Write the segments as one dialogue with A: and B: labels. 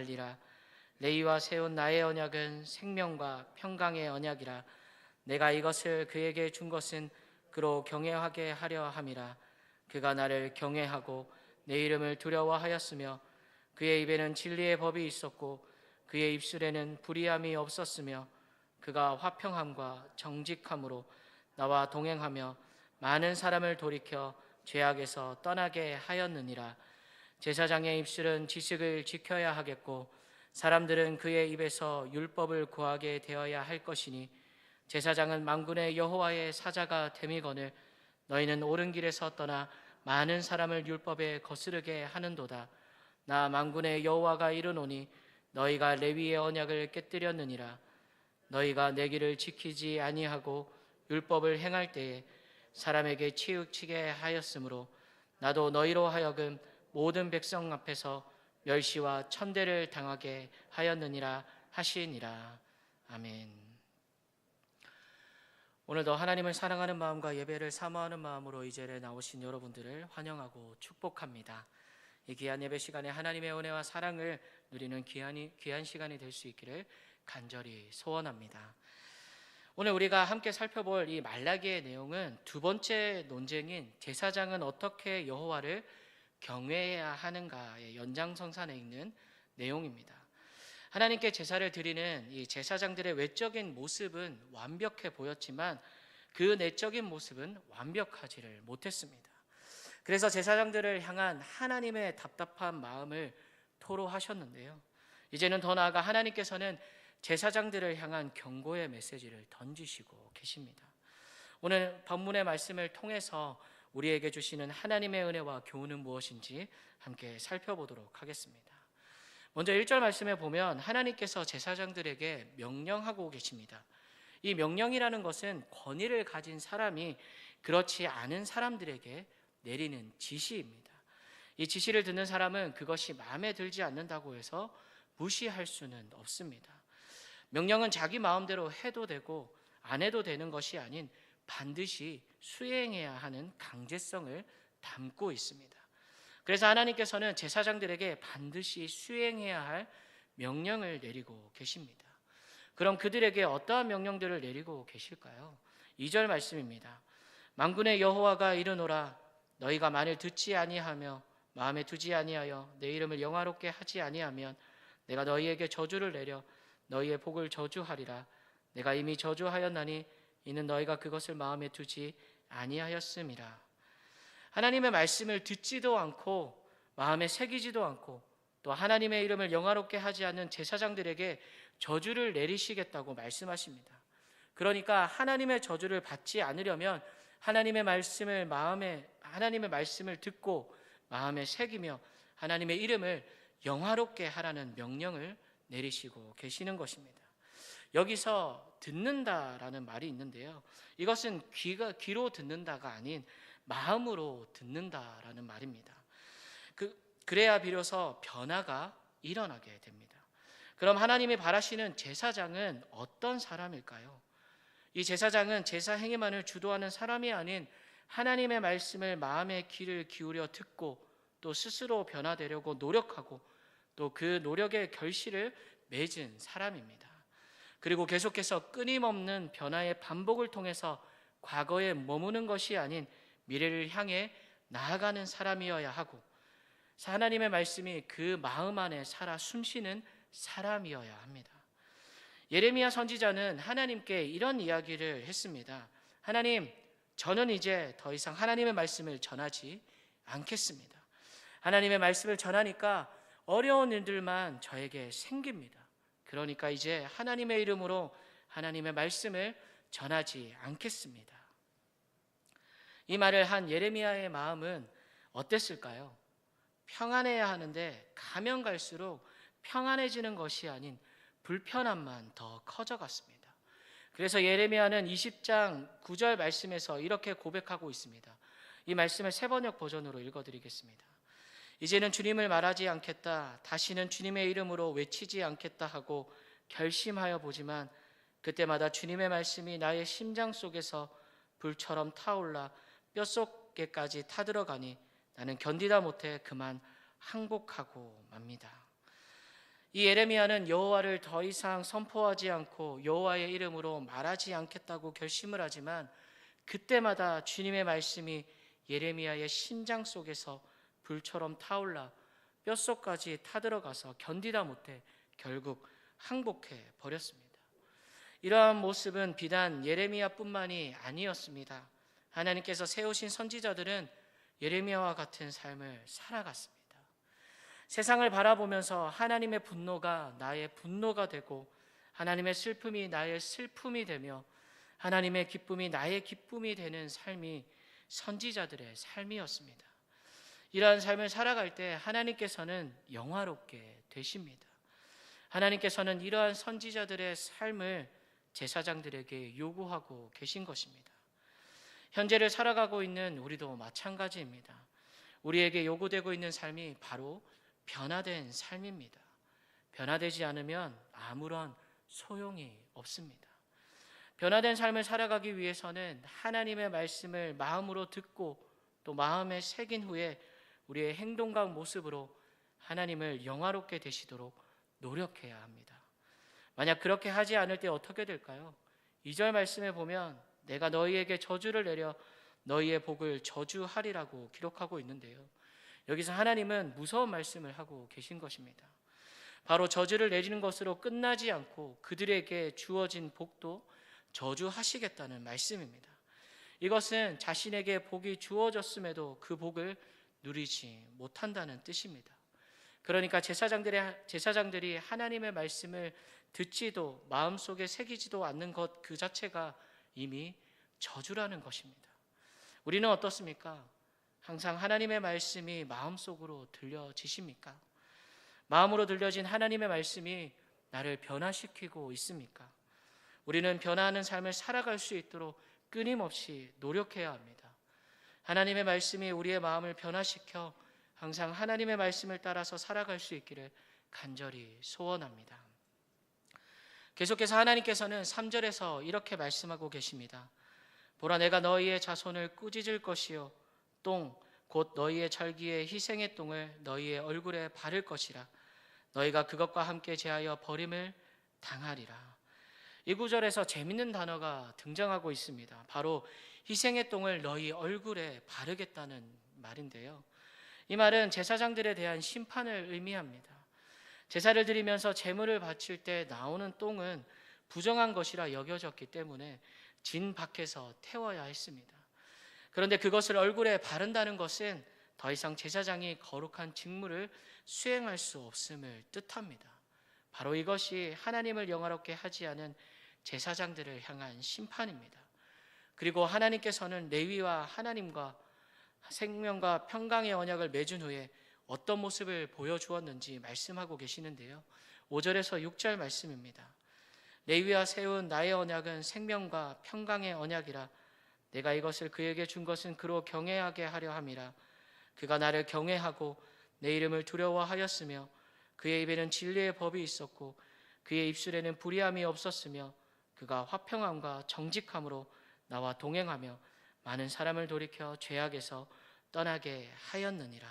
A: 알리라. 레위와 세운 나의 언약은 생명과 평강의 언약이라. 내가 이것을 그에게 준 것은 그로 경외하게 하려 함이라. 그가 나를 경외하고 내 이름을 두려워하였으며 그의 입에는 진리의 법이 있었고 그의 입술에는 불의함이 없었으며 그가 화평함과 정직함으로 나와 동행하며 많은 사람을 돌이켜 죄악에서 떠나게 하였느니라. 제사장의 입술은 지식을 지켜야 하겠고 사람들은 그의 입에서 율법을 구하게 되어야 할 것이니 제사장은 만군의 여호와의 사자가 됨이거늘 너희는 옳은 길에서 떠나 많은 사람을 율법에 거스르게 하는도다. 나 만군의 여호와가 이르노니 너희가 레위의 언약을 깨뜨렸느니라. 너희가 내 길을 지키지 아니하고 율법을 행할 때에 사람에게 치우치게 하였으므로 나도 너희로 하여금 모든 백성 앞에서 멸시와 천대를 당하게 하였느니라 하시니라. 아멘. 오늘도 하나님을 사랑하는 마음과 예배를 사모하는 마음으로 이 자리에 나오신 여러분들을 환영하고 축복합니다. 이 귀한 예배 시간에 하나님의 은혜와 사랑을 누리는 귀한 시간이 될 수 있기를 간절히 소원합니다. 오늘 우리가 함께 살펴볼 이 말라기의 내용은 두 번째 논쟁인 제사장은 어떻게 여호와를 경외해야 하는가의 연장선상에 있는 내용입니다. 하나님께 제사를 드리는 이 제사장들의 외적인 모습은 완벽해 보였지만 그 내적인 모습은 완벽하지를 못했습니다. 그래서 제사장들을 향한 하나님의 답답한 마음을 토로하셨는데요. 이제는 더 나아가 하나님께서는 제사장들을 향한 경고의 메시지를 던지시고 계십니다. 오늘 본문의 말씀을 통해서 우리에게 주시는 하나님의 은혜와 교훈은 무엇인지 함께 살펴보도록 하겠습니다. 먼저 1절 말씀에 보면 하나님께서 제사장들에게 명령하고 계십니다. 이 명령이라는 것은 권위를 가진 사람이 그렇지 않은 사람들에게 내리는 지시입니다. 이 지시를 듣는 사람은 그것이 마음에 들지 않는다고 해서 무시할 수는 없습니다. 명령은 자기 마음대로 해도 되고 안 해도 되는 것이 아닌 반드시 수행해야 하는 강제성을 담고 있습니다. 그래서 하나님께서는 제사장들에게 반드시 수행해야 할 명령을 내리고 계십니다. 그럼 그들에게 어떠한 명령들을 내리고 계실까요? 2절 말씀입니다. 만군의 여호와가 이르노라. 너희가 만일 듣지 아니하며 마음에 두지 아니하여 내 이름을 영화롭게 하지 아니하면 내가 너희에게 저주를 내려 너희의 복을 저주하리라. 내가 이미 저주하였나니 이는 너희가 그것을 마음에 두지 아니하였음이라. 하나님의 말씀을 듣지도 않고 마음에 새기지도 않고 또 하나님의 이름을 영화롭게 하지 않는 제사장들에게 저주를 내리시겠다고 말씀하십니다. 그러니까 하나님의 저주를 받지 않으려면 하나님의 말씀을 듣고 마음에 새기며 하나님의 이름을 영화롭게 하라는 명령을 내리시고 계시는 것입니다. 여기서 듣는다라는 말이 있는데요. 이것은 귀로 듣는다가 아닌 마음으로 듣는다라는 말입니다. 그래야 비로소 변화가 일어나게 됩니다. 그럼 하나님이 바라시는 제사장은 어떤 사람일까요? 이 제사장은 제사 행위만을 주도하는 사람이 아닌 하나님의 말씀을 마음의 귀를 기울여 듣고 또 스스로 변화되려고 노력하고 또 그 노력의 결실을 맺은 사람입니다. 그리고 계속해서 끊임없는 변화의 반복을 통해서 과거에 머무는 것이 아닌 미래를 향해 나아가는 사람이어야 하고 하나님의 말씀이 그 마음 안에 살아 숨쉬는 사람이어야 합니다. 예레미야 선지자는 하나님께 이런 이야기를 했습니다. 하나님, 저는 이제 더 이상 하나님의 말씀을 전하지 않겠습니다. 하나님의 말씀을 전하니까 어려운 일들만 저에게 생깁니다. 그러니까 이제 하나님의 이름으로 하나님의 말씀을 전하지 않겠습니다. 이 말을 한 예레미야의 마음은 어땠을까요? 평안해야 하는데 가면 갈수록 평안해지는 것이 아닌 불편함만 더 커져갔습니다. 그래서 예레미야는 20장 9절 말씀에서 이렇게 고백하고 있습니다. 이 말씀을 새번역 버전으로 읽어드리겠습니다. 이제는 주님을 말하지 않겠다, 다시는 주님의 이름으로 외치지 않겠다 하고 결심하여 보지만 그때마다 주님의 말씀이 나의 심장 속에서 불처럼 타올라 뼛속에까지 타들어가니 나는 견디다 못해 그만 항복하고 맙니다. 이 예레미야는 여호와를 더 이상 선포하지 않고 여호와의 이름으로 말하지 않겠다고 결심을 하지만 그때마다 주님의 말씀이 예레미야의 심장 속에서 불처럼 타올라 뼛속까지 타들어가서 견디다 못해 결국 항복해 버렸습니다. 이러한 모습은 비단 예레미야뿐만이 아니었습니다. 하나님께서 세우신 선지자들은 예레미야와 같은 삶을 살아갔습니다. 세상을 바라보면서 하나님의 분노가 나의 분노가 되고 하나님의 슬픔이 나의 슬픔이 되며 하나님의 기쁨이 나의 기쁨이 되는 삶이 선지자들의 삶이었습니다. 이러한 삶을 살아갈 때 하나님께서는 영화롭게 되십니다. 하나님께서는 이러한 선지자들의 삶을 제사장들에게 요구하고 계신 것입니다. 현재를 살아가고 있는 우리도 마찬가지입니다. 우리에게 요구되고 있는 삶이 바로 변화된 삶입니다. 변화되지 않으면 아무런 소용이 없습니다. 변화된 삶을 살아가기 위해서는 하나님의 말씀을 마음으로 듣고 또 마음에 새긴 후에 우리의 행동과 모습으로 하나님을 영화롭게 되시도록 노력해야 합니다. 만약 그렇게 하지 않을 때 어떻게 될까요? 2절 말씀에 보면 내가 너희에게 저주를 내려 너희의 복을 저주하리라고 기록하고 있는데요. 여기서 하나님은 무서운 말씀을 하고 계신 것입니다. 바로 저주를 내리는 것으로 끝나지 않고 그들에게 주어진 복도 저주하시겠다는 말씀입니다. 이것은 자신에게 복이 주어졌음에도 그 복을 누리지 못한다는 뜻입니다. 그러니까 제사장들이 하나님의 말씀을 듣지도 마음속에 새기지도 않는 것 그 자체가 이미 저주라는 것입니다. 우리는 어떻습니까? 항상 하나님의 말씀이 마음속으로 들려지십니까? 마음으로 들려진 하나님의 말씀이 나를 변화시키고 있습니까? 우리는 변화하는 삶을 살아갈 수 있도록 끊임없이 노력해야 합니다. 하나님의 말씀이 우리의 마음을 변화시켜 항상 하나님의 말씀을 따라서 살아갈 수 있기를 간절히 소원합니다. 계속해서 하나님께서는 3절에서 이렇게 말씀하고 계십니다. 보라, 내가 너희의 자손을 꾸짖을 것이요 똥 곧 너희의 절기의 희생의 똥을 너희의 얼굴에 바를 것이라. 너희가 그것과 함께 제하여 버림을 당하리라. 이 구절에서 재밌는 단어가 등장하고 있습니다. 바로 희생의 똥을 너희 얼굴에 바르겠다는 말인데요. 이 말은 제사장들에 대한 심판을 의미합니다. 제사를 드리면서 제물을 바칠 때 나오는 똥은 부정한 것이라 여겨졌기 때문에 진 밖에서 태워야 했습니다. 그런데 그것을 얼굴에 바른다는 것은 더 이상 제사장이 거룩한 직무를 수행할 수 없음을 뜻합니다. 바로 이것이 하나님을 영화롭게 하지 않은 제사장들을 향한 심판입니다. 그리고 하나님께서는 레위와 하나님과 생명과 평강의 언약을 맺은 후에 어떤 모습을 보여주었는지 말씀하고 계시는데요. 5절에서 6절 말씀입니다. 레위와 세운 나의 언약은 생명과 평강의 언약이라. 내가 이것을 그에게 준 것은 그로 경외하게 하려 함이라. 그가 나를 경외하고 내 이름을 두려워하였으며 그의 입에는 진리의 법이 있었고 그의 입술에는 불의함이 없었으며 그가 화평함과 정직함으로 나와 동행하며 많은 사람을 돌이켜 죄악에서 떠나게 하였느니라.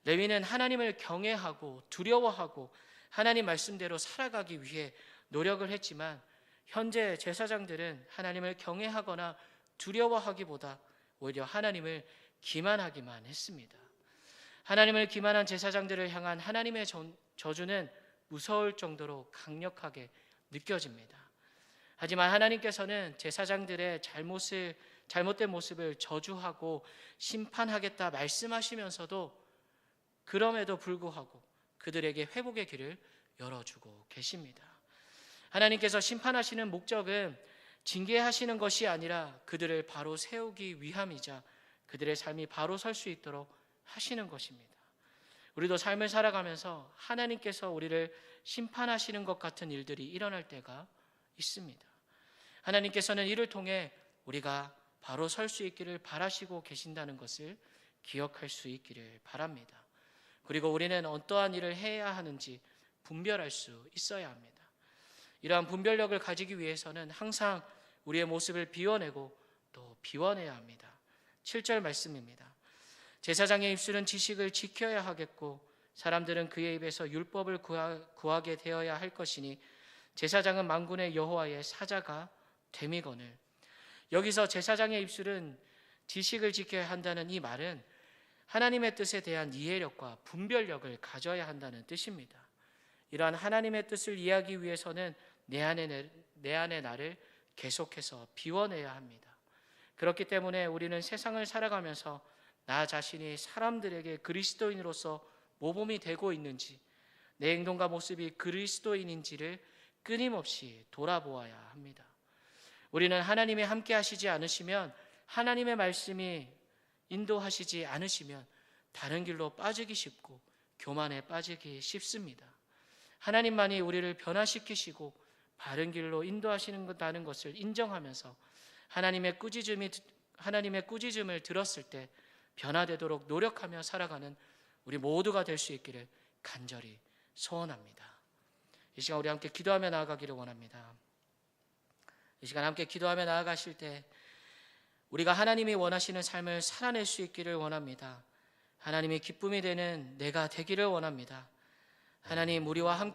A: 레위는 하나님을 경외하고 두려워하고 하나님 말씀대로 살아가기 위해 노력을 했지만 현재 제사장들은 하나님을 경외하거나 두려워하기보다 오히려 하나님을 기만하기만 했습니다. 하나님을 기만한 제사장들을 향한 하나님의 저주는 무서울 정도로 강력하게 느껴집니다. 하지만 하나님께서는 제사장들의 잘못된 모습을 저주하고 심판하겠다 말씀하시면서도 그럼에도 불구하고 그들에게 회복의 길을 열어주고 계십니다. 하나님께서 심판하시는 목적은 징계하시는 것이 아니라 그들을 바로 세우기 위함이자 그들의 삶이 바로 설 수 있도록 하시는 것입니다. 우리도 삶을 살아가면서 하나님께서 우리를 심판하시는 것 같은 일들이 일어날 때가 있습니다. 하나님께서는 이를 통해 우리가 바로 설 수 있기를 바라시고 계신다는 것을 기억할 수 있기를 바랍니다. 그리고 우리는 어떠한 일을 해야 하는지 분별할 수 있어야 합니다. 이러한 분별력을 가지기 위해서는 항상 우리의 모습을 비워내고 또 비워내야 합니다. 7절 말씀입니다. 제사장의 입술은 지식을 지켜야 하겠고 사람들은 그의 입에서 율법을 구하게 되어야 할 것이니 제사장은 만군의 여호와의 사자가 됨이거늘. 여기서 제사장의 입술은 지식을 지켜야 한다는 이 말은 하나님의 뜻에 대한 이해력과 분별력을 가져야 한다는 뜻입니다. 이러한 하나님의 뜻을 이해하기 위해서는 내 안의 나를 계속해서 비워내야 합니다. 그렇기 때문에 우리는 세상을 살아가면서 나 자신이 사람들에게 그리스도인으로서 모범이 되고 있는지, 내 행동과 모습이 그리스도인인지를 끊임없이 돌아보아야 합니다. 우리는 하나님이 함께 하시지 않으시면, 하나님의 말씀이 인도하시지 않으시면 다른 길로 빠지기 쉽고 교만에 빠지기 쉽습니다. 하나님만이 우리를 변화시키시고 바른 길로 인도하시는 것을 인정하면서 하나님의 꾸짖음을 들었을 때 변화되도록 노력하며 살아가는 우리 모두가 될 수 있기를 간절히 소원합니다. 이 시간 우리 함께 기도하며 나아가기를 원합니다. 이 시간 함께 기도하며 나아가실 때 우리가 하나님이 원하시는 삶을 살아낼 수 있기를 원합니다. 하나님이 기쁨이 되는 내가 되기를 원합니다. 하나님, 우리와 함께